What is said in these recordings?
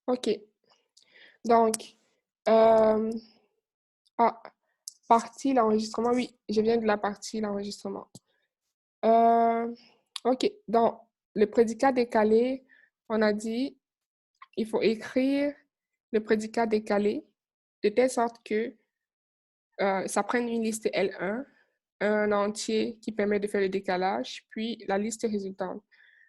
OK. Donc, euh, ah, partie l'enregistrement. Oui, je viens de la partie l'enregistrement. Euh, OK. Dans le prédicat décalé, on a dit il faut écrire le prédicat décalé de telle sorte que ça prenne une liste L1, un entier qui permet de faire le décalage, puis la liste résultante.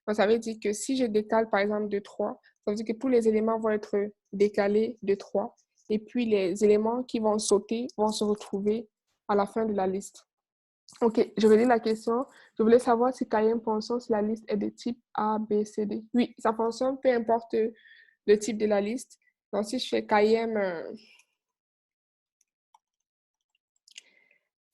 Donc, ça veut dire que si je décale par exemple de 3, ça veut dire que tous les éléments vont être décalés de 3, et puis les éléments qui vont sauter vont se retrouver à la fin de la liste. OK, je vais lire la question. Je voulais savoir si KM fonctionne si la liste est de type A, B, C, D. Oui, ça fonctionne, peu importe le type de la liste. Donc, si je fais KM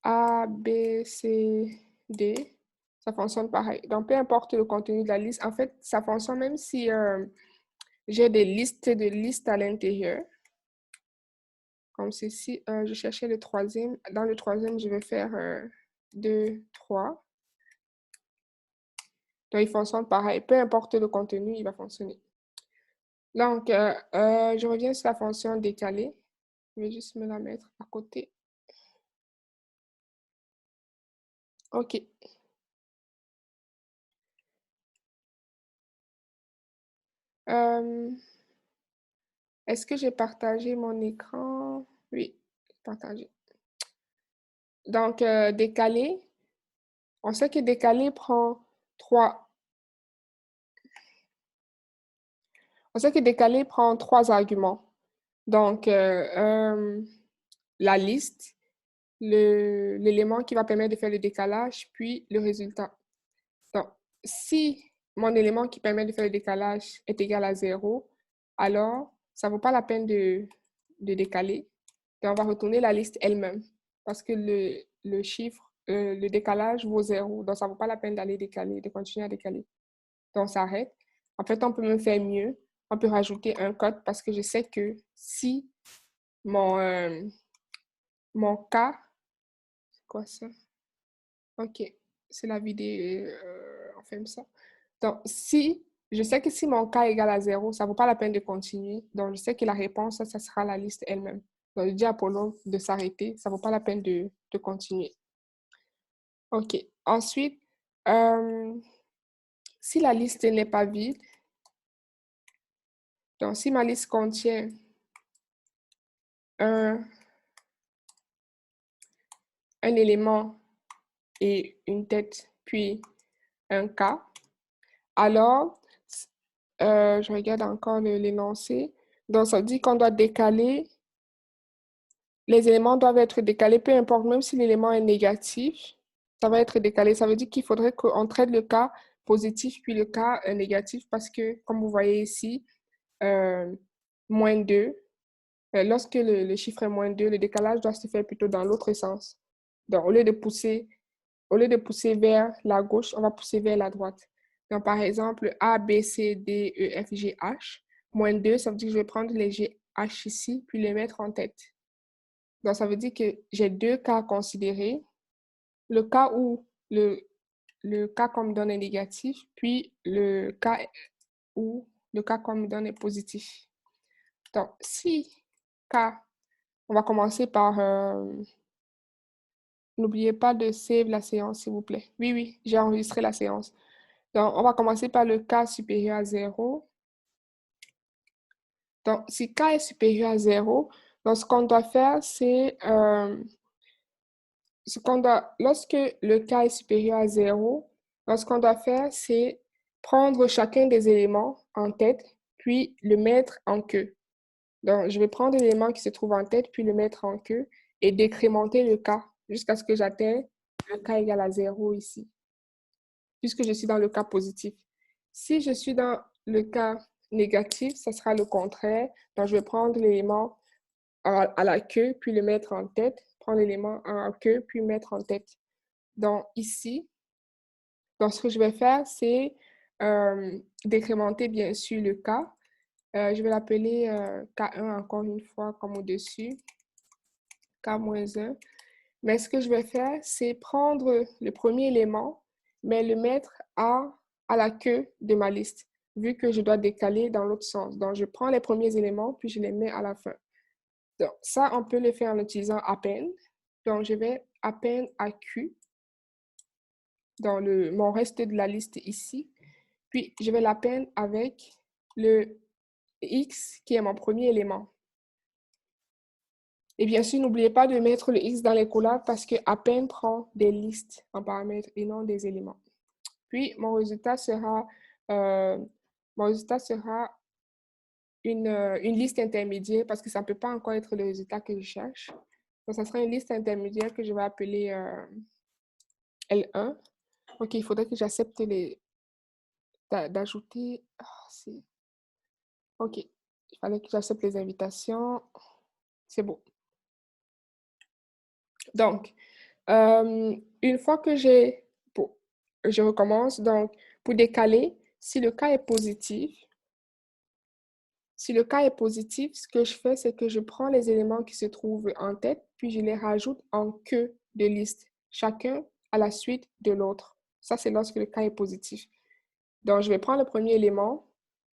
A, B, C, D, ça fonctionne pareil. Donc, peu importe le contenu de la liste, en fait, ça fonctionne même si j'ai des listes de listes à l'intérieur. Comme ceci, je cherchais le troisième. Dans le troisième, je vais faire 2, 3. Donc, il fonctionne pareil. Peu importe le contenu, il va fonctionner. Donc, je reviens sur la fonction décalée. Je vais juste me la mettre à côté. OK. Est-ce que j'ai partagé mon écran? Oui, partagé. Donc, décalé, on sait que décalé prend 3. On sait que décalé prend 3 arguments. Donc, la liste, l'élément qui va permettre de faire le décalage, puis le résultat. Donc, si mon élément qui permet de faire le décalage est égal à 0, alors ça ne vaut pas la peine de décaler. Et on va retourner la liste elle-même parce que le chiffre, le décalage vaut 0. Donc, ça ne vaut pas la peine d'aller décaler, de continuer à décaler. Donc, on s'arrête. En fait, on peut même faire mieux. On peut rajouter un code parce que je sais que si mon, mon cas, c'est quoi ça? OK, c'est la vidéo, on fait ça. Donc, si je sais que si mon cas est égal à 0, ça ne vaut pas la peine de continuer. Donc, je sais que la réponse, ça sera la liste elle-même. Donc, je dis à Apollo de s'arrêter. Ça ne vaut pas la peine de continuer. OK. Ensuite, euh, si la liste n'est pas vide, donc si ma liste contient un, un élément et une tête, puis un cas, alors, je regarde encore l'énoncé. Donc, ça dit qu'on doit décaler, les éléments doivent être décalés, peu importe, même si l'élément est négatif, ça va être décalé. Ça veut dire qu'il faudrait qu'on traite le cas positif puis le cas négatif parce que, comme vous voyez ici, euh, -2, lorsque le chiffre est -2, le décalage doit se faire plutôt dans l'autre sens. Donc, au lieu de pousser vers la gauche, on va pousser vers la droite. Donc, par exemple, A, B, C, D, E, F, G, H. -2, ça veut dire que je vais prendre les G, H ici, puis les mettre en tête. Donc, ça veut dire que j'ai 2 cas à considérer. Le cas où le cas qu'on me donne est négatif, puis le cas où le cas qu'on me donne est positif. Donc, si cas, on va commencer par... n'oubliez pas de save la séance, s'il vous plaît. Oui, oui, j'ai enregistré la séance. Donc, on va commencer par le cas supérieur à 0. Donc, si k est supérieur à 0, donc ce qu'on doit faire, c'est... lorsque le k est supérieur à 0, donc ce qu'on doit faire, c'est prendre chacun des éléments en tête, puis le mettre en queue. Donc, je vais prendre l'élément qui se trouve en tête, puis le mettre en queue, et décrémenter le k jusqu'à ce que j'atteigne le k égal à 0 ici, puisque je suis dans le cas positif. Si je suis dans le cas négatif, ça sera le contraire. Donc, je vais prendre l'élément à la queue, puis le mettre en tête, prendre l'élément en queue, puis mettre en tête. Donc, ici, donc ce que je vais faire, c'est décrémenter bien sûr le K. Je vais l'appeler K1 encore une fois comme au-dessus, K-1. Mais ce que je vais faire, c'est prendre le premier élément, mais le mettre à la queue de ma liste. vu que je dois décaler dans l'autre sens. Donc, je prends les premiers éléments, puis je les mets à la fin. Donc, ça, on peut le faire en utilisant append. Donc, je vais append à Q dans mon reste de la liste ici. Puis, je vais l'append avec le X qui est mon premier élément. Et bien sûr, n'oubliez pas de mettre le X dans les collabs parce que append prend des listes en paramètres et non des éléments. Puis, mon résultat sera une liste intermédiaire parce que ça ne peut pas encore être le résultat que je cherche. Donc, ça sera une liste intermédiaire que je vais appeler L1. OK, il faudrait que j'accepte d'ajouter. OK, il fallait que j'accepte les invitations. C'est bon. Donc, une fois que je recommence. Donc, pour décaler, si le cas est positif, ce que je fais, c'est que je prends les éléments qui se trouvent en tête, puis je les rajoute en queue de liste, chacun à la suite de l'autre. Ça, c'est lorsque le cas est positif. Donc, je vais prendre le premier élément,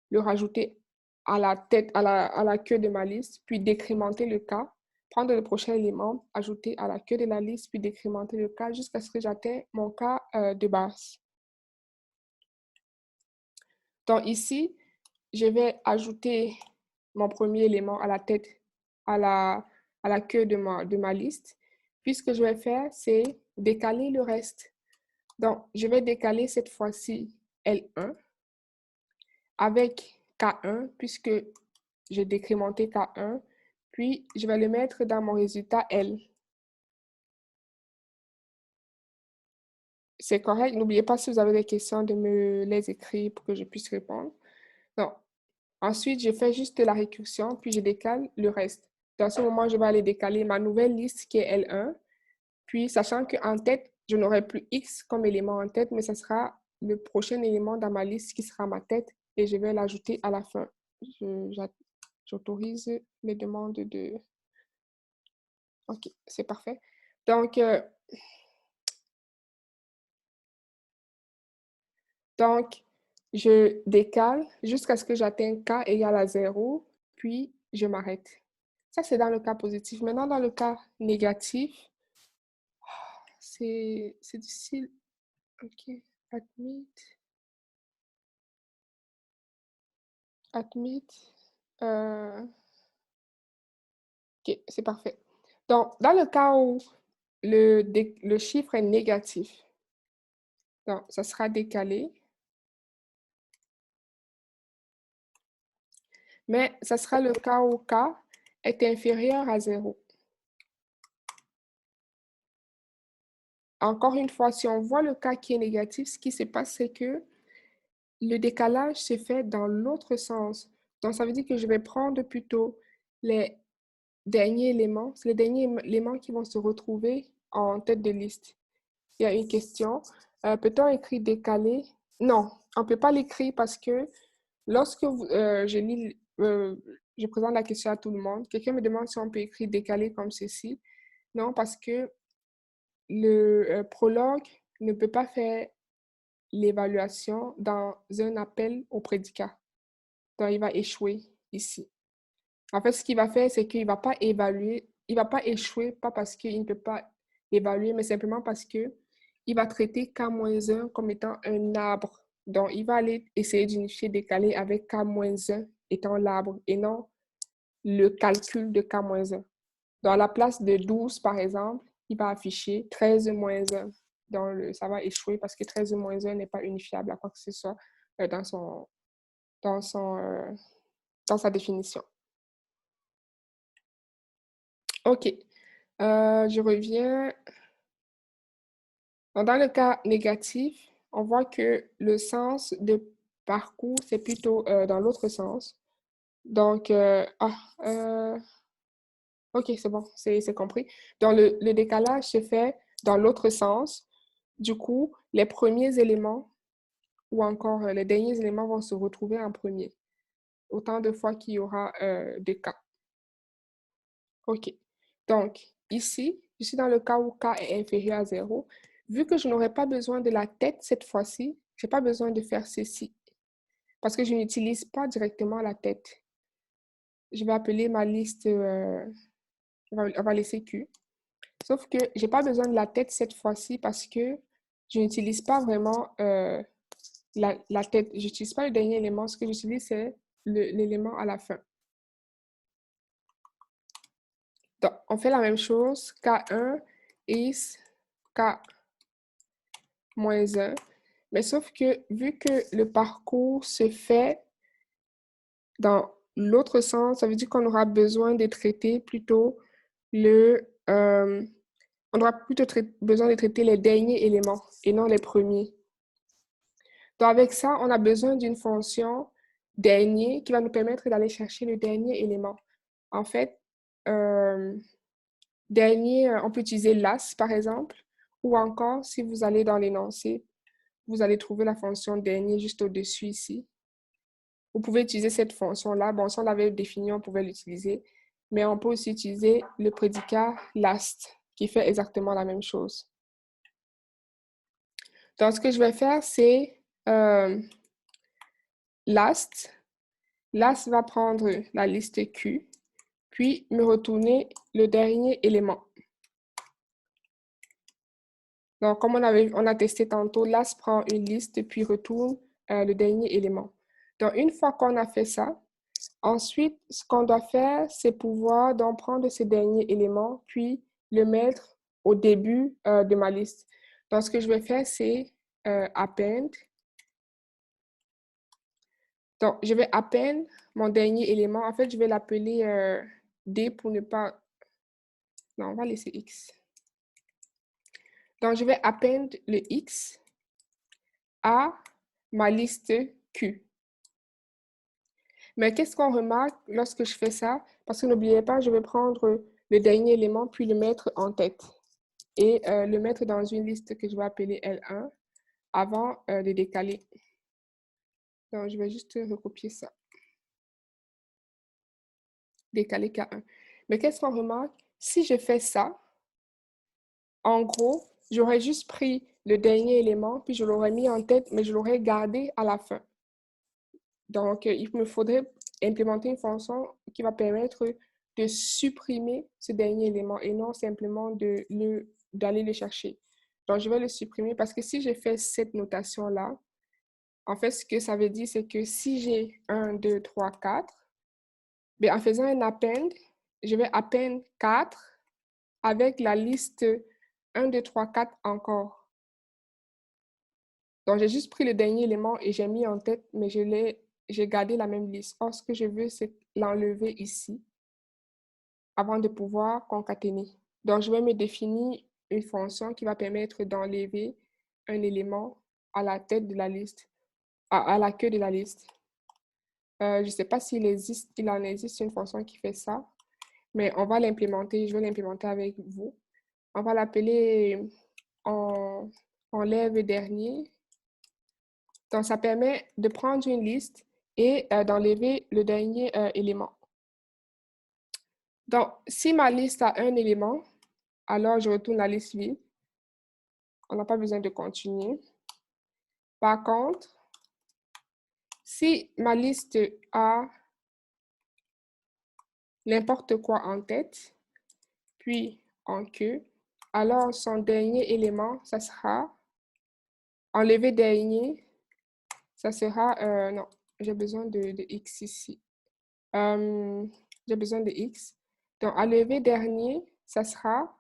le rajouter à la tête, à la queue de ma liste, puis décrémenter le cas, prendre le prochain élément, ajouter à la queue de la liste, puis décrémenter le cas jusqu'à ce que j'atteigne mon cas de base. Donc, ici, je vais ajouter mon premier élément à la tête, à la queue de ma liste. Puis, ce que je vais faire, c'est décaler le reste. Donc, je vais décaler cette fois-ci L1 avec K1, puisque j'ai décrémenté K1. Puis, je vais le mettre dans mon résultat L. C'est correct. N'oubliez pas, si vous avez des questions, de me les écrire pour que je puisse répondre. Donc, ensuite, je fais juste la récursion, puis je décale le reste. Dans ce moment, je vais aller décaler ma nouvelle liste qui est L1. Puis, sachant qu'en tête, je n'aurai plus X comme élément en tête, mais ce sera le prochain élément dans ma liste qui sera ma tête et je vais l'ajouter à la fin. J'autorise les demandes de... OK, c'est parfait. Donc, je décale jusqu'à ce que j'atteigne K égale à 0, puis je m'arrête. Ça, c'est dans le cas positif. Maintenant, dans le cas négatif, c'est difficile. OK, admit. Admit. OK, c'est parfait. Donc, dans le cas où le chiffre est négatif, donc, ça sera décalé. Mais ça sera le cas où K est inférieur à 0. Encore une fois, si on voit le cas qui est négatif, ce qui se passe, c'est que le décalage se fait dans l'autre sens. Donc, ça veut dire que je vais prendre plutôt les derniers éléments. C'est les derniers éléments qui vont se retrouver en tête de liste. Il y a une question. Peut-on écrire décalé? Non, on ne peut pas l'écrire parce que lorsque je présente la question à tout le monde, quelqu'un me demande si on peut écrire décalé comme ceci. Non, parce que le prologue ne peut pas faire l'évaluation dans un appel au prédicat. Donc, il va échouer ici. En fait, ce qu'il va faire, c'est qu'il ne va pas évaluer, il ne va pas échouer, pas parce qu'il ne peut pas évaluer, mais simplement parce qu'il va traiter K-1 comme étant un arbre. Donc, il va aller essayer d'unifier décalé avec K-1 étant l'arbre et non le calcul de K-1. Dans la place de 12, par exemple, il va afficher 13-1. Donc, ça va échouer parce que 13-1 n'est pas unifiable à quoi que ce soit dans sa définition. OK. Je reviens. Dans le cas négatif, on voit que le sens de parcours, c'est plutôt dans l'autre sens. Donc, OK, c'est bon, c'est compris. Donc, le décalage se fait dans l'autre sens. Du coup, les premiers éléments ou encore les derniers éléments vont se retrouver en premier. Autant de fois qu'il y aura des cas. OK. Donc, ici, je suis dans le cas où K est inférieur à 0. Vu que je n'aurai pas besoin de la tête cette fois-ci, je n'ai pas besoin de faire ceci. parce que je n'utilise pas directement la tête. Je vais appeler ma liste, on va laisser Q. Sauf que j'ai pas besoin de la tête cette fois-ci parce que je n'utilise pas vraiment la tête. Je n'utilise pas le dernier élément. Ce que j'utilise, c'est l'élément à la fin. Donc, on fait la même chose. K1 is K-1. Mais sauf que vu que le parcours se fait dans l'autre sens, ça veut dire qu'on aura besoin de traiter plutôt on aura plutôt besoin de traiter les derniers éléments et non les premiers. Donc, avec ça, on a besoin d'une fonction dernier qui va nous permettre d'aller chercher le dernier élément. En fait, dernier, on peut utiliser las, par exemple, ou encore, si vous allez dans l'énoncé, vous allez trouver la fonction dernier juste au-dessus ici. Vous pouvez utiliser cette fonction-là. Bon, si on l'avait définie, on pouvait l'utiliser, mais on peut aussi utiliser le prédicat last, qui fait exactement la même chose. Donc, ce que je vais faire, c'est last. Last va prendre la liste Q, puis me retourner le dernier élément. Donc, comme on a testé tantôt, last prend une liste, puis retourne le dernier élément. Donc, une fois qu'on a fait ça, ensuite, ce qu'on doit faire, c'est pouvoir donc prendre ce dernier élément, puis le mettre au début de ma liste. Donc, ce que je vais faire, c'est append. Donc, je vais append mon dernier élément. En fait, je vais l'appeler D pour ne pas... Non, on va laisser X. Donc, je vais append le X à ma liste Q. Mais qu'est-ce qu'on remarque lorsque je fais ça? Parce que n'oubliez pas, je vais prendre le dernier élément puis le mettre en tête et le mettre dans une liste que je vais appeler L1 avant de décaler. Donc, je vais juste recopier ça. Décaler K1. Mais qu'est-ce qu'on remarque? Si je fais ça, en gros, j'aurais juste pris le dernier élément, puis je l'aurais mis en tête, mais je l'aurais gardé à la fin. Donc, il me faudrait implémenter une fonction qui va permettre de supprimer ce dernier élément et non simplement d'aller le chercher. Donc, je vais le supprimer parce que si je fais cette notation-là, en fait, ce que ça veut dire, c'est que si j'ai 1, 2, 3, 4, bien, en faisant un append, je vais append 4 avec la liste 1, 2, 3, 4 encore. Donc, j'ai juste pris le dernier élément et j'ai mis en tête, mais j'ai gardé la même liste. Or, ce que je veux, c'est l'enlever ici avant de pouvoir concaténer. Donc, je vais me définir une fonction qui va permettre d'enlever un élément à la tête de la liste, à la queue de la liste. Je ne sais pas il en existe une fonction qui fait ça, mais on va l'implémenter. Je vais l'implémenter avec vous. On va l'appeler enlève dernier. Donc, ça permet de prendre une liste et d'enlever le dernier élément. Donc, si ma liste a un élément, alors je retourne la liste vide. On n'a pas besoin de continuer. Par contre, si ma liste a n'importe quoi en tête, puis en queue, alors son dernier élément, ça sera enlever dernier, ça sera, non, j'ai besoin de X ici. J'ai besoin de X. Donc, enlever dernier, ça sera,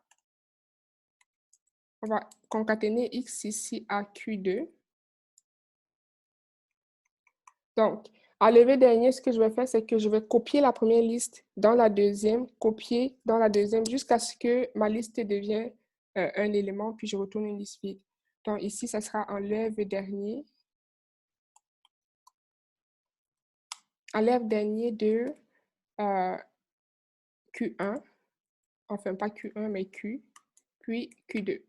on va concaténer X ici à Q2. Donc, enlever dernier, ce que je vais faire, c'est que je vais copier la première liste dans la deuxième, copier dans la deuxième, jusqu'à ce que ma liste devienne un élément, puis je retourne une liste vide. Donc, ici, ça sera enlève dernier. Enlève dernier de Q1. Enfin, pas Q1, mais Q, puis Q2.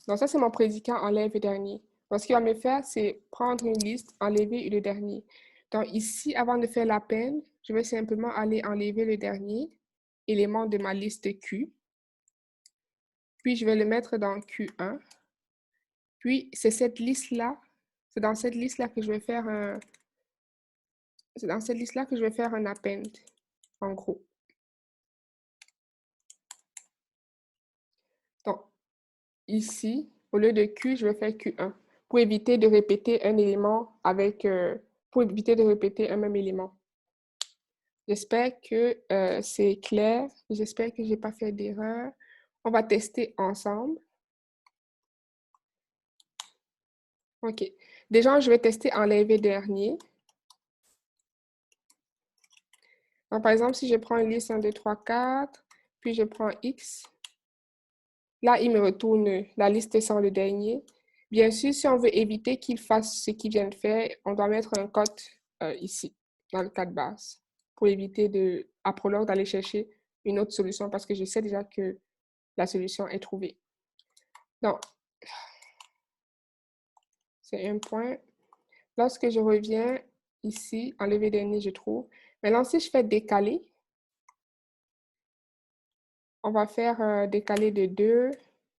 Donc, ça, c'est mon prédicat enlève dernier. Donc, ce qu'il va me faire, c'est prendre une liste, enlever le dernier. Donc, ici, avant de faire la peine, je vais simplement aller enlever le dernier élément de ma liste Q. Puis, je vais le mettre dans Q1. Puis, c'est cette liste-là C'est dans cette liste-là que je vais faire un... C'est dans cette liste-là que je vais faire un append, en gros. Donc, ici, au lieu de Q, je vais faire Q1 pour éviter de répéter un élément avec... pour éviter de répéter un même élément. J'espère que c'est clair. J'espère que je n'ai pas fait d'erreur. On va tester ensemble. OK. Déjà, je vais tester enlever dernier. Donc, par exemple, si je prends une liste 1, 2, 3, 4, puis je prends X, là, il me retourne la liste sans le dernier. Bien sûr, si on veut éviter qu'il fasse ce qu'il vient de faire, on doit mettre un code ici, dans le cas de base, pour éviter à Prolog d'aller chercher une autre solution parce que je sais déjà que la solution est trouvée. Donc, c'est un point. Lorsque je reviens ici, enlever dernier, je trouve. Maintenant, si je fais décaler, on va faire décaler de 2,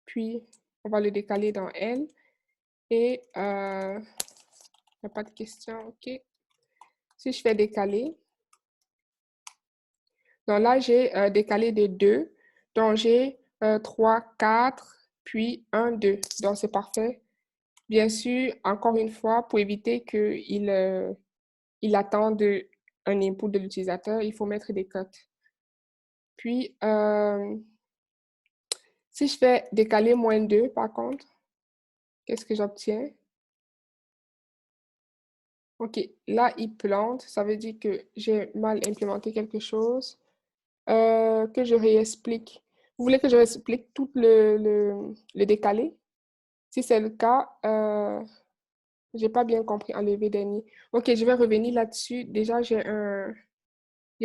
puis on va le décaler dans L. Et il n'y a pas de question, OK. Si je fais décaler, donc là, j'ai décalé de 2, donc j'ai 3, 4, puis 1, 2. Donc, c'est parfait. Bien sûr, encore une fois, pour éviter qu'il il attende un input de l'utilisateur, il faut mettre des cotes. Puis, si je fais décaler moins 2, par contre, qu'est-ce que j'obtiens? OK, là, il plante. Ça veut dire que j'ai mal implémenté quelque chose. Que je réexplique. Vous voulez que je réexplique tout le décalé? Si c'est le cas, j'ai pas bien compris enlever dernier. OK, je vais revenir là-dessus. Déjà, j'ai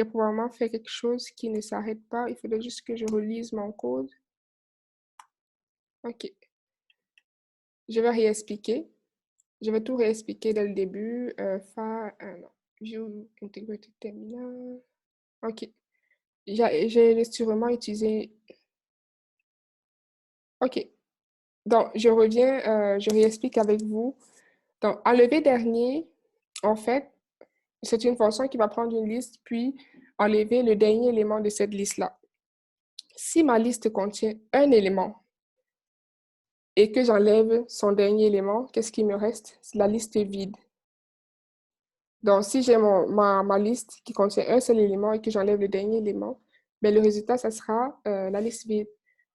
probablement fait quelque chose qui ne s'arrête pas. Il faudrait juste que je relise mon code. OK. Je vais réexpliquer. Je vais tout réexpliquer dès le début. Non. View integrated terminal. OK. J'ai sûrement utilisé... OK. Donc, je reviens, je réexplique avec vous. Donc, enlever dernier, en fait, c'est une fonction qui va prendre une liste, puis enlever le dernier élément de cette liste-là. Si ma liste contient un élément et que j'enlève son dernier élément, qu'est-ce qui me reste? La liste est vide. Donc, si j'ai ma liste qui contient un seul élément et que j'enlève le dernier élément, ben, le résultat, ça sera la liste vide.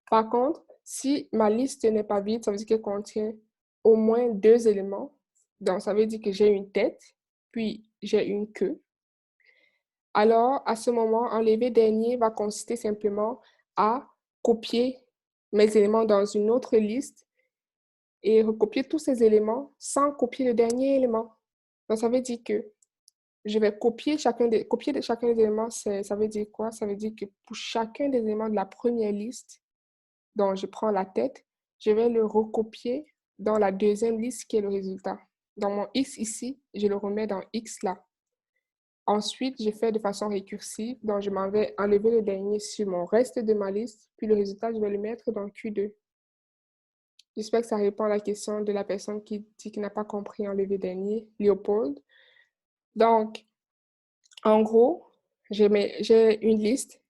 Par contre, si ma liste n'est pas vide, ça veut dire qu'elle contient au moins 2 éléments. Donc, ça veut dire que j'ai une tête, puis j'ai une queue. Alors, à ce moment, enlever dernier va consister simplement à copier mes éléments dans une autre liste et recopier tous ces éléments sans copier le dernier élément. Donc, ça veut dire que je vais copier chacun des éléments. Ça veut dire quoi? Ça veut dire que pour chacun des éléments de la première liste, dont je prends la tête, je vais le recopier dans la deuxième liste qui est le résultat. Dans mon X ici, je le remets dans X là. Ensuite, je fais de façon récursive, donc je m'en vais enlever le dernier sur mon reste de ma liste, puis le résultat, je vais le mettre dans Q2. J'espère que ça répond à la question de la personne qui dit qu'il n'a pas compris enlever dernier, Léopold. Donc, en gros, j'ai une liste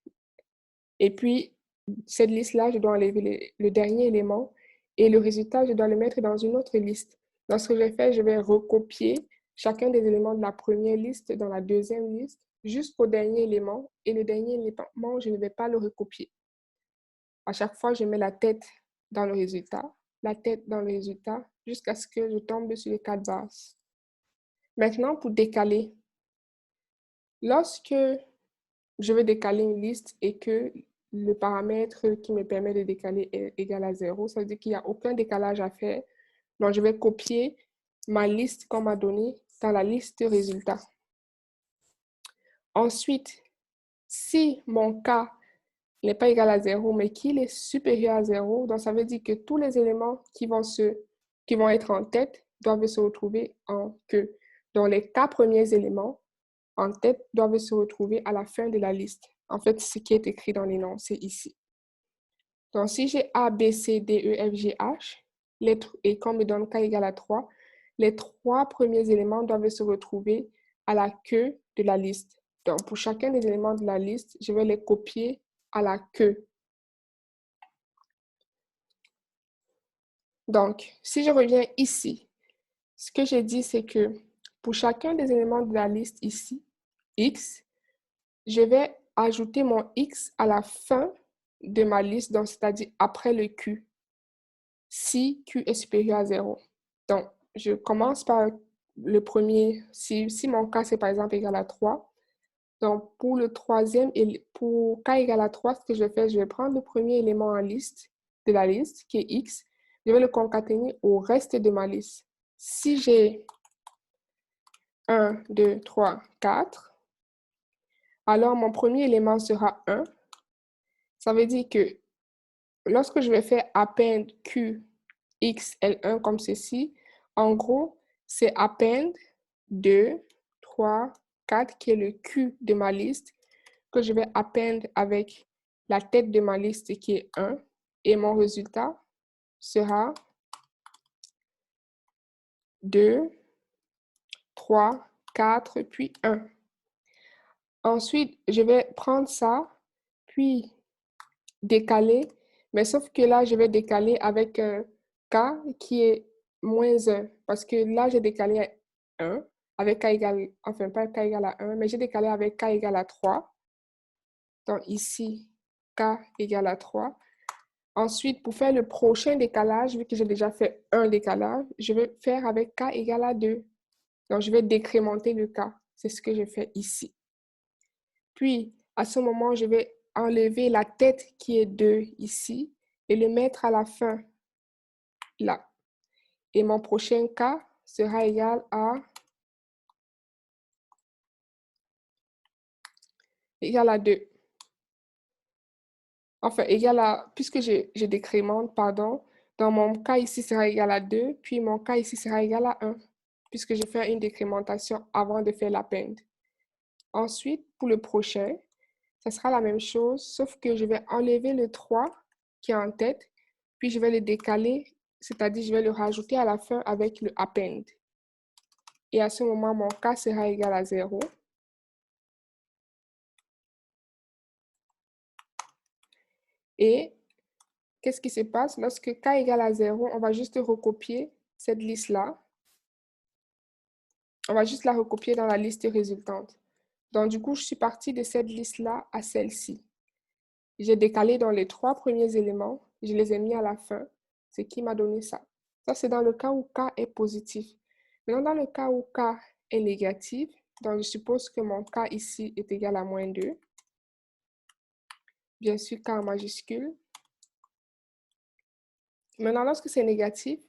et puis cette liste-là, je dois enlever le dernier élément et le résultat, je dois le mettre dans une autre liste. Donc, ce que je fais, je vais recopier chacun des éléments de la première liste dans la deuxième liste jusqu'au dernier élément et le dernier élément, je ne vais pas le recopier. À chaque fois, je mets la tête dans le résultat, la tête dans le résultat jusqu'à ce que je tombe sur les 4 bases. Maintenant, pour décaler, lorsque je veux décaler une liste et que le paramètre qui me permet de décaler est égal à 0, ça veut dire qu'il n'y a aucun décalage à faire. Donc, je vais copier ma liste qu'on m'a donnée dans la liste résultats. Ensuite, si mon K n'est pas égal à 0, mais qu'il est supérieur à 0, donc ça veut dire que tous les éléments qui vont être en tête doivent se retrouver en queue. Donc, les K premiers éléments en tête doivent se retrouver à la fin de la liste. En fait, ce qui est écrit dans l'énoncé ici. Donc, si j'ai A, B, C, D, E, F, G, H, lettre et qu'on me donne K égale à 3, les 3 premiers éléments doivent se retrouver à la queue de la liste. Donc, pour chacun des éléments de la liste, je vais les copier à la queue. Donc, si je reviens ici, ce que j'ai dit, c'est que pour chacun des éléments de la liste ici, X, je vais ajouter mon X à la fin de ma liste, donc c'est-à-dire après le Q, si Q est supérieur à 0. Donc, je commence par le premier, si mon K c'est par exemple égal à 3. Donc, pour le troisième, pour K égale à 3, ce que je vais faire, je vais prendre le premier élément en liste, de la liste, qui est X, je vais le concaténer au reste de ma liste. Si j'ai 1, 2, 3, 4, alors mon premier élément sera 1. Ça veut dire que lorsque je vais faire append Q, X, L1 comme ceci, en gros, c'est append 2, 3, 4, qui est le Q de ma liste, que je vais append avec la tête de ma liste qui est 1, et mon résultat sera 2, 3, 4, puis 1. Ensuite, je vais prendre ça, puis décaler, mais sauf que là, je vais décaler avec un K qui est moins 1, parce que là, j'ai décalé à 1, avec K égale, enfin pas K égale à 1, mais j'ai décalé avec K égale à 3. Donc ici, K égale à 3. Ensuite, pour faire le prochain décalage, vu que j'ai déjà fait un décalage, je vais faire avec K égale à 2. Donc, je vais décrémenter le K. C'est ce que je fais ici. Puis, à ce moment, je vais enlever la tête qui est 2 ici et le mettre à la fin, là. Et mon prochain K sera égal à 2. Enfin, égal à, puisque je décrémente, pardon, dans mon cas ici sera égal à 2, puis mon cas ici sera égal à 1, puisque je fais une décrémentation avant de faire l'append. Ensuite, pour le prochain, ça sera la même chose, sauf que je vais enlever le 3 qui est en tête, puis je vais le décaler, c'est-à-dire je vais le rajouter à la fin avec le append. Et à ce moment, mon K sera égal à 0. Et qu'est-ce qui se passe? Lorsque K égale à 0, on va juste recopier cette liste-là. On va juste la recopier dans la liste résultante. Donc, du coup, je suis partie de cette liste-là à celle-ci. J'ai décalé dans les 3 premiers éléments, je les ai mis à la fin, ce qui m'a donné ça. Ça, c'est dans le cas où K est positif. Maintenant, dans le cas où K est négatif, donc je suppose que mon K ici est égal à moins 2. Bien sûr, K en majuscule. Maintenant, lorsque c'est négatif,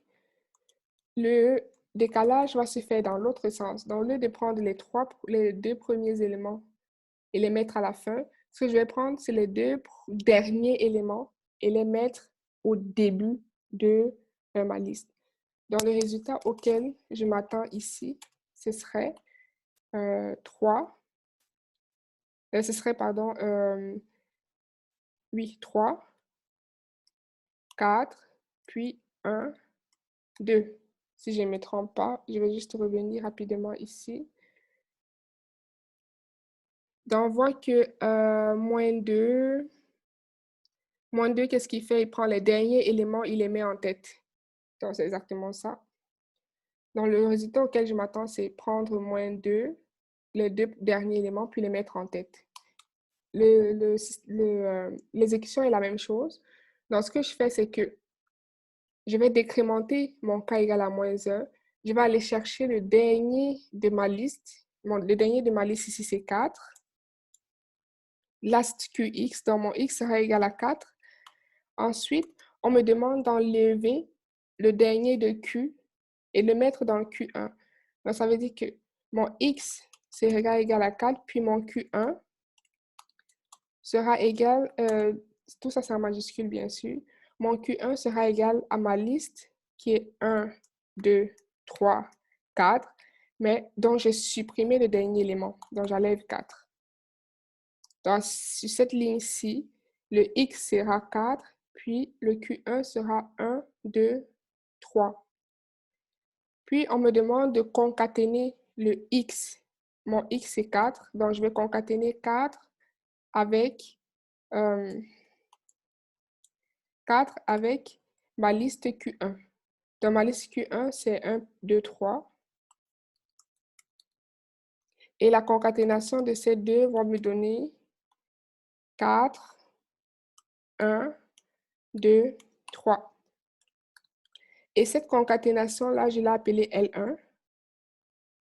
le décalage va se faire dans l'autre sens. Donc, au lieu de prendre les 2 premiers éléments et les mettre à la fin, ce que je vais prendre, c'est les 2 derniers éléments et les mettre au début de ma liste. Donc, le résultat auquel je m'attends ici, ce serait 3. Ce serait, pardon, oui, 3, 4, puis 1, 2. Si je ne me trompe pas, je vais juste revenir rapidement ici. Donc, on voit que moins 2, qu'est-ce qu'il fait? Il prend les derniers éléments, il les met en tête. Donc, c'est exactement ça. Donc, le résultat auquel je m'attends, c'est prendre moins 2, les 2 derniers éléments, puis les mettre en tête. L'exécution est la même chose. Donc, ce que je fais, c'est que je vais décrémenter mon K égale à moins 1. Je vais aller chercher le dernier de ma liste. Le dernier de ma liste ici, c'est 4. Last QX, donc mon X sera égal à 4. Ensuite, on me demande d'enlever le dernier de Q et le mettre dans Q1. Donc, ça veut dire que mon X sera égal à 4, puis mon Q1 sera égal, tout ça c'est en majuscule bien sûr, mon Q1 sera égal à ma liste qui est 1, 2, 3, 4, mais dont j'ai supprimé le dernier élément, donc j'enlève 4. Donc, sur cette ligne-ci, le X sera 4, puis le Q1 sera 1, 2, 3. Puis, on me demande de concaténer le x. Mon x, c'est 4. Donc, je vais concaténer 4 avec, 4 avec ma liste Q1. Dans ma liste Q1, c'est 1, 2, 3. Et la concaténation de ces deux va me donner 4, 1, 2, 3. Et cette concaténation-là, je l'ai appelée L1.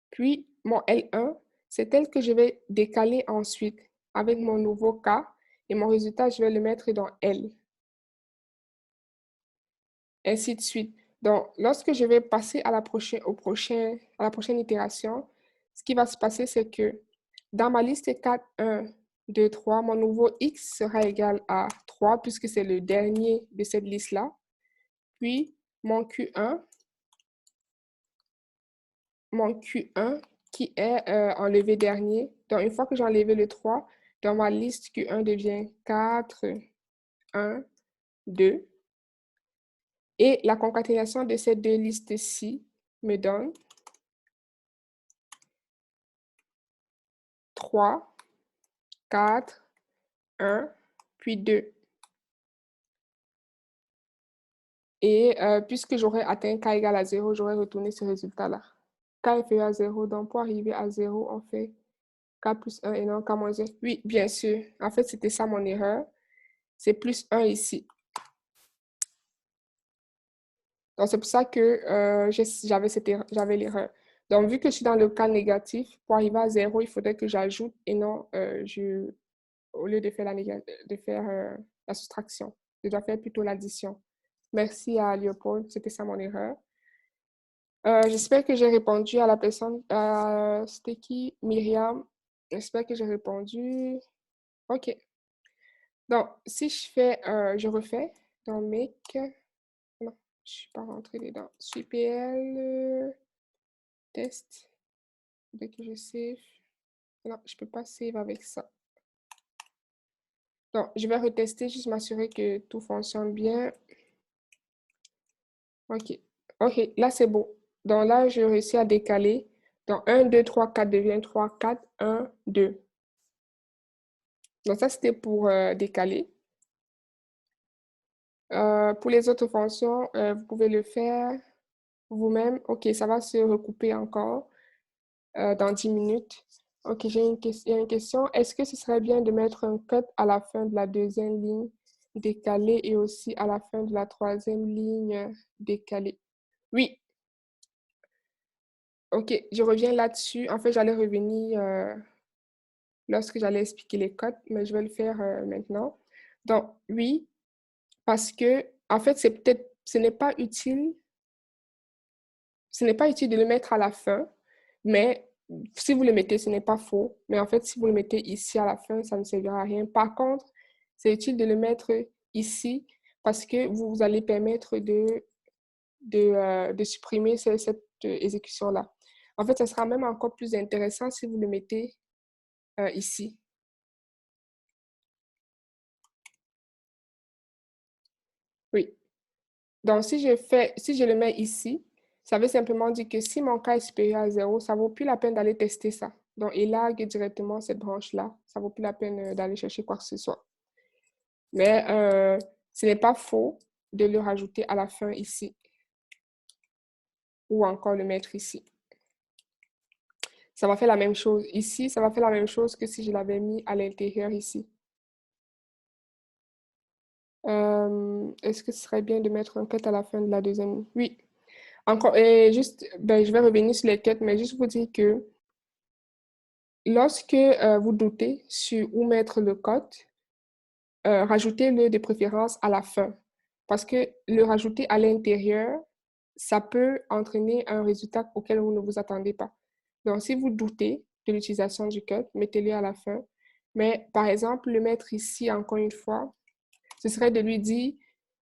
Puis, mon L1, c'est elle que je vais décaler ensuite avec mon nouveau K. Et mon résultat, je vais le mettre dans L. Ainsi de suite. Donc, lorsque je vais passer à la prochaine itération, ce qui va se passer, c'est que dans ma liste 4, 1, 2, 3, mon nouveau X sera égal à 3 puisque c'est le dernier de cette liste-là. Puis, mon Q1 qui est enlevé dernier. Donc, une fois que j'ai enlevé le 3, dans ma liste Q1 devient 4, 1, 2. Et la concaténation de ces deux listes-ci me donne 3, 4, 1, puis 2. Et puisque j'aurais atteint K égale à 0, j'aurais retourné ce résultat-là. K est inférieur à 0, donc pour arriver à 0, on fait K plus 1 et non K moins 1. Oui, bien sûr. En fait, c'était ça mon erreur. C'est plus 1 ici. Donc, c'est pour ça que j'avais l'erreur. Donc, vu que je suis dans le cas négatif, pour arriver à 0, il faudrait que j'ajoute et non, au lieu de faire la soustraction, je dois faire plutôt l'addition. Merci à Léopold, c'était ça mon erreur. J'espère que j'ai répondu à la personne. C'était qui? Myriam. J'espère que j'ai répondu. OK. Donc, si je refais dans Make. Non, je ne suis pas rentrée dedans. CPL, test. Dès que je save. Non, je ne peux pas save avec ça. Donc, je vais retester, juste m'assurer que tout fonctionne bien. OK. OK, là, c'est bon. Donc là, j'ai réussi à décaler. Donc, 1, 2, 3, 4 devient 3, 4, 1, 2. Donc, ça, c'était pour décaler. Pour les autres fonctions, vous pouvez le faire vous-même. OK, ça va se recouper encore dans 10 minutes. OK, il y a une question. Est-ce que ce serait bien de mettre un cut à la fin de la deuxième ligne décalée et aussi à la fin de la troisième ligne décalée? Oui. OK, je reviens là-dessus. En fait, j'allais revenir lorsque j'allais expliquer les codes, mais je vais le faire maintenant. Donc, oui, parce que, en fait, ce n'est pas utile de le mettre à la fin, mais si vous le mettez, ce n'est pas faux. Mais en fait, si vous le mettez ici à la fin, ça ne servira à rien. Par contre, c'est utile de le mettre ici parce que vous allez permettre de supprimer cette exécution-là. En fait, ça sera même encore plus intéressant si vous le mettez ici. Oui. Donc, si je le mets ici, ça veut simplement dire que si mon cas est supérieur à 0, ça ne vaut plus la peine d'aller tester ça. Donc, élargue directement cette branche-là. Ça ne vaut plus la peine d'aller chercher quoi que ce soit. Mais ce n'est pas faux de le rajouter à la fin ici. Ou encore le mettre ici. Ça va faire la même chose ici. Ça va faire la même chose que si je l'avais mis à l'intérieur ici. Est-ce que ce serait bien de mettre un cut à la fin de la deuxième ligne? Oui. Encore, et juste, je vais revenir sur les cuts, mais juste vous dire que lorsque vous doutez sur où mettre le cut, rajoutez-le de préférence à la fin. Parce que le rajouter à l'intérieur, ça peut entraîner un résultat auquel vous ne vous attendez pas. Donc, si vous doutez de l'utilisation du cut, mettez-le à la fin. Mais par exemple, le mettre ici, encore une fois, ce serait de lui dire,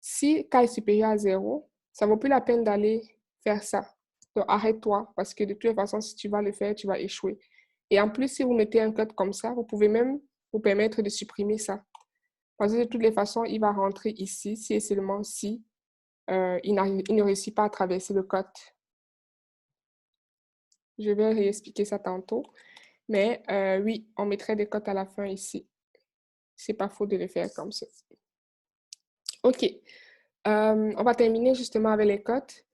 si K est supérieur à 0, ça ne vaut plus la peine d'aller faire ça. Donc, arrête-toi, parce que de toute façon, si tu vas le faire, tu vas échouer. Et en plus, si vous mettez un code comme ça, vous pouvez même vous permettre de supprimer ça. Parce que de toutes les façons, il va rentrer ici, si et seulement si il ne réussit pas à traverser le code. Je vais réexpliquer ça tantôt. Mais oui, on mettrait des cotes à la fin ici. C'est pas faux de le faire comme ça. OK. On va terminer justement avec les cotes.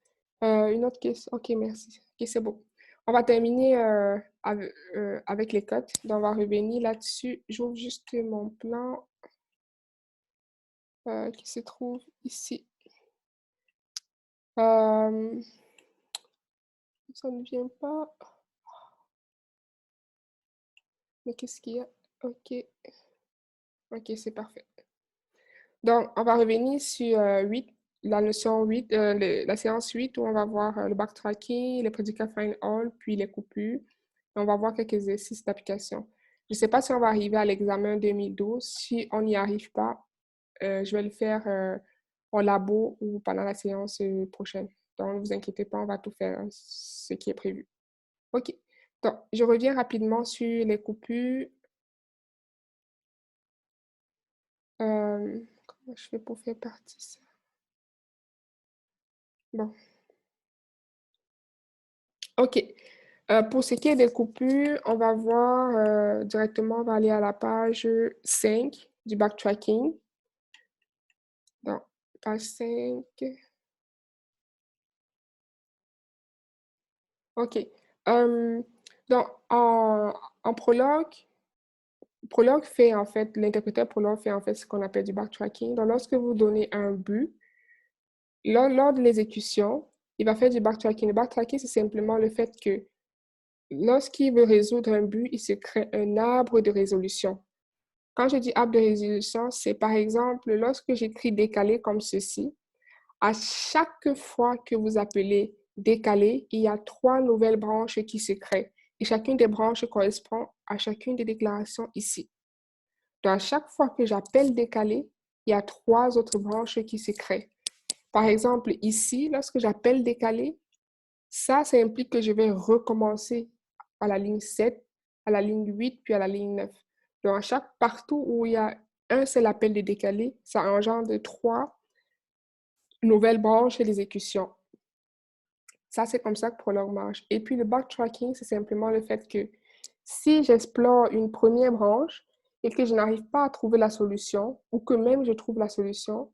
Une autre question. OK, merci. OK, c'est bon. On va terminer avec les cotes. Donc, on va revenir là-dessus. J'ouvre juste mon plan qui se trouve ici. Ça ne vient pas. Mais qu'est-ce qu'il y a? OK. OK, c'est parfait. Donc, on va revenir sur 8, la notion 8, la séance 8 où on va voir le backtracking, les prédicats find all, puis les coupures. Et on va voir quelques exercices d'application. Je ne sais pas si on va arriver à l'examen 2012. Si on n'y arrive pas, je vais le faire en labo ou pendant la séance prochaine. Donc, ne vous inquiétez pas, on va tout faire ce qui est prévu. OK. Donc, je reviens rapidement sur les coupures. Comment je fais pour faire partie ça? Bon. OK. Pour ce qui est des coupures, on va voir directement, on va aller à la page 5 du backtracking. Donc, page 5. OK. Donc, en prologue fait en fait, l'interpréteur prologue fait en fait ce qu'on appelle du backtracking. Donc, lorsque vous donnez un but, lors de l'exécution, il va faire du backtracking. Le backtracking, c'est simplement le fait que lorsqu'il veut résoudre un but, il se crée un arbre de résolution. Quand je dis arbre de résolution, c'est par exemple lorsque j'écris décalé comme ceci, à chaque fois que vous appelez décalé, il y a 3 nouvelles branches qui se créent. Et chacune des branches correspond à chacune des déclarations ici. Donc, à chaque fois que j'appelle décalé, il y a 3 autres branches qui se créent. Par exemple, ici, lorsque j'appelle décalé, ça implique que je vais recommencer à la ligne 7, à la ligne 8, puis à la ligne 9. Donc, partout où il y a un seul appel de décalé, ça engendre 3 nouvelles branches d'exécution. Ça, c'est comme ça que Prolog marche. Et puis, le backtracking, c'est simplement le fait que si j'explore une première branche et que je n'arrive pas à trouver la solution, ou que même je trouve la solution,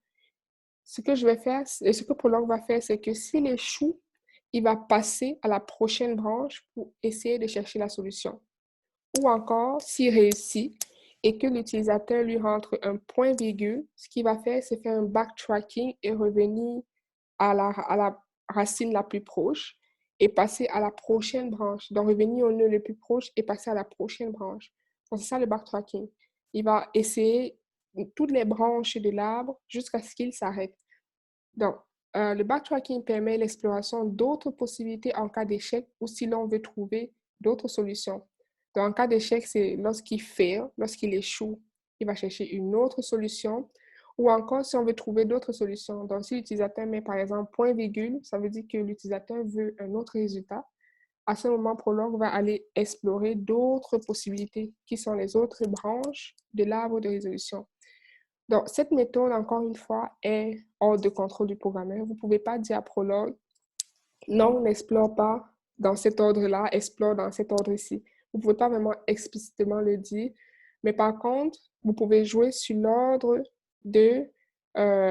ce que je vais faire, et ce que Prolog va faire, c'est que s'il échoue, il va passer à la prochaine branche pour essayer de chercher la solution. Ou encore, s'il réussit et que l'utilisateur lui rentre un point-virgule, ce qu'il va faire, c'est faire un backtracking et revenir à la racine la plus proche et passer à la prochaine branche. Donc, revenir au nœud le plus proche et passer à la prochaine branche. Donc, c'est ça le backtracking. Il va essayer toutes les branches de l'arbre jusqu'à ce qu'il s'arrête. Donc, le backtracking permet l'exploration d'autres possibilités en cas d'échec ou si l'on veut trouver d'autres solutions. Donc, en cas d'échec, c'est lorsqu'il fail, lorsqu'il échoue, il va chercher une autre solution. Ou encore, si on veut trouver d'autres solutions. Donc, si l'utilisateur met par exemple point-virgule, ça veut dire que l'utilisateur veut un autre résultat. À ce moment, Prolog va aller explorer d'autres possibilités qui sont les autres branches de l'arbre de résolution. Donc, cette méthode, encore une fois, est hors de contrôle du programmeur. Vous ne pouvez pas dire à Prolog, non, n'explore pas dans cet ordre-là, explore dans cet ordre-ci. Vous ne pouvez pas vraiment explicitement le dire, mais par contre, vous pouvez jouer sur l'ordre de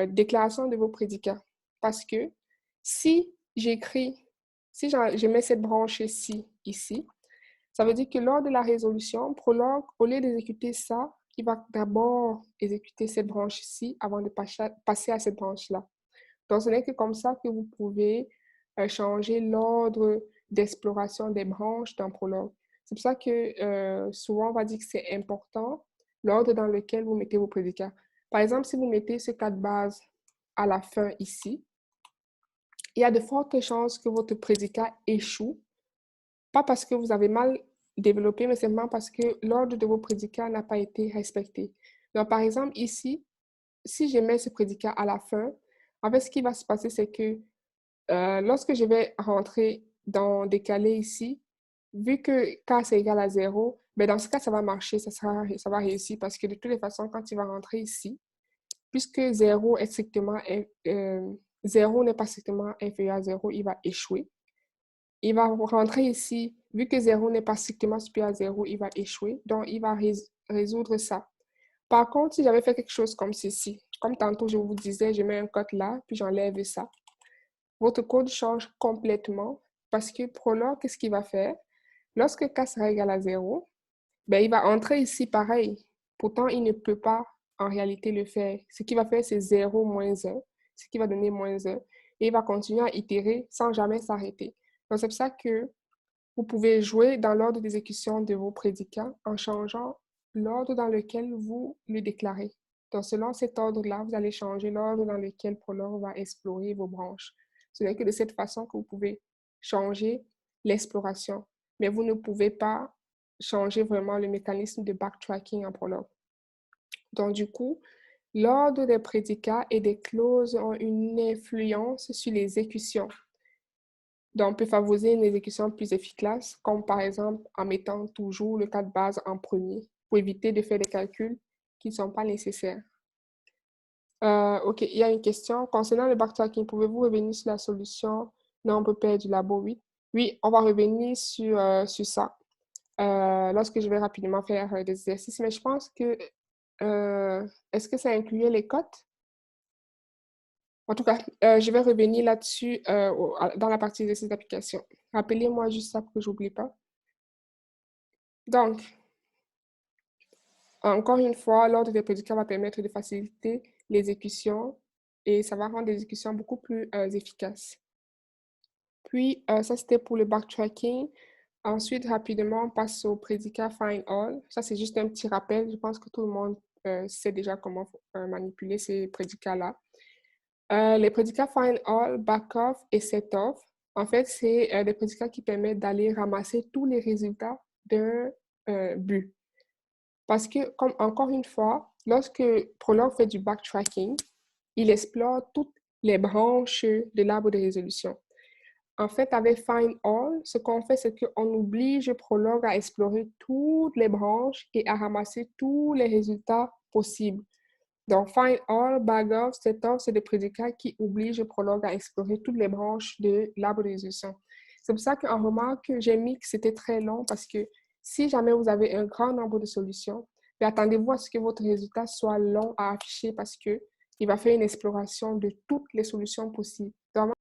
déclaration de vos prédicats. Parce que si je mets cette branche-ci, ici, ça veut dire que lors de la résolution, Prolog, au lieu d'exécuter ça, il va d'abord exécuter cette branche-ci avant de passer à cette branche-là. Donc, ce n'est que comme ça que vous pouvez changer l'ordre d'exploration des branches dans Prolog. C'est pour ça que souvent, on va dire que c'est important l'ordre dans lequel vous mettez vos prédicats. Par exemple, si vous mettez ce cas de base à la fin ici, il y a de fortes chances que votre prédicat échoue, pas parce que vous avez mal développé, mais simplement parce que l'ordre de vos prédicats n'a pas été respecté. Donc, par exemple, ici, si je mets ce prédicat à la fin, en fait, ce qui va se passer, c'est que lorsque je vais rentrer dans décalé ici, vu que K c'est égal à 0, ben dans ce cas, ça va marcher, ça va réussir parce que de toutes les façons, quand il va rentrer ici, puisque 0 est strictement, 0 n'est pas strictement inférieur à 0, il va échouer. il va rentrer ici. Vu que 0 n'est pas strictement supérieur à 0, il va échouer. Donc, il va résoudre ça. Par contre, si j'avais fait quelque chose comme ceci, comme tantôt je vous disais, je mets un code là, puis j'enlève ça. Votre code change complètement parce que Prolog, qu'est-ce qu'il va faire? Lorsque k sera égal à 0, ben, il va entrer ici pareil. Pourtant, il ne peut pas en réalité le faire. Ce qu'il va faire, c'est 0 moins 1, ce qui va donner moins 1. Et il va continuer à itérer sans jamais s'arrêter. Donc, c'est pour ça que vous pouvez jouer dans l'ordre d'exécution de vos prédicats en changeant l'ordre dans lequel vous le déclarez. Donc, selon cet ordre-là, vous allez changer l'ordre dans lequel Prolog va explorer vos branches. Ce n'est que de cette façon que vous pouvez changer l'exploration, mais vous ne pouvez pas changer vraiment le mécanisme de backtracking en Prolog. Donc, du coup, l'ordre des prédicats et des clauses ont une influence sur l'exécution. Donc, on peut favoriser une exécution plus efficace, comme par exemple en mettant toujours le cas de base en premier pour éviter de faire des calculs qui ne sont pas nécessaires. OK, il y a une question. Concernant le backtracking, pouvez-vous revenir sur la solution nombre pair du labo 8? Oui, on va revenir sur ça lorsque je vais rapidement faire des exercices, mais je pense que est-ce que ça incluait les cotes? En tout cas, je vais revenir là-dessus dans la partie exercice d'application. Rappelez-moi juste ça pour que je n'oublie pas. Donc, encore une fois, l'ordre des prédicats va permettre de faciliter l'exécution et ça va rendre l'exécution beaucoup plus efficace. Puis, ça, c'était pour le backtracking. Ensuite, rapidement, on passe au prédicat find all. Ça, c'est juste un petit rappel. Je pense que tout le monde sait déjà comment manipuler ces prédicats-là. Les prédicats find all, back off et set off, en fait, c'est des prédicats qui permettent d'aller ramasser tous les résultats d'un but. Parce que, comme encore une fois, lorsque Prolog fait du backtracking, il explore toutes les branches de l'arbre de résolution. En fait, avec Find All, ce qu'on fait, c'est qu'on oblige Prolog à explorer toutes les branches et à ramasser tous les résultats possibles. Donc, Find All, Bagoff, Setoff, c'est des prédicats qui obligent Prolog à explorer toutes les branches de l'arbre de résolution. C'est pour ça qu'en remarque, j'ai mis que c'était très long parce que si jamais vous avez un grand nombre de solutions, attendez-vous à ce que votre résultat soit long à afficher parce qu'il va faire une exploration de toutes les solutions possibles. Donc,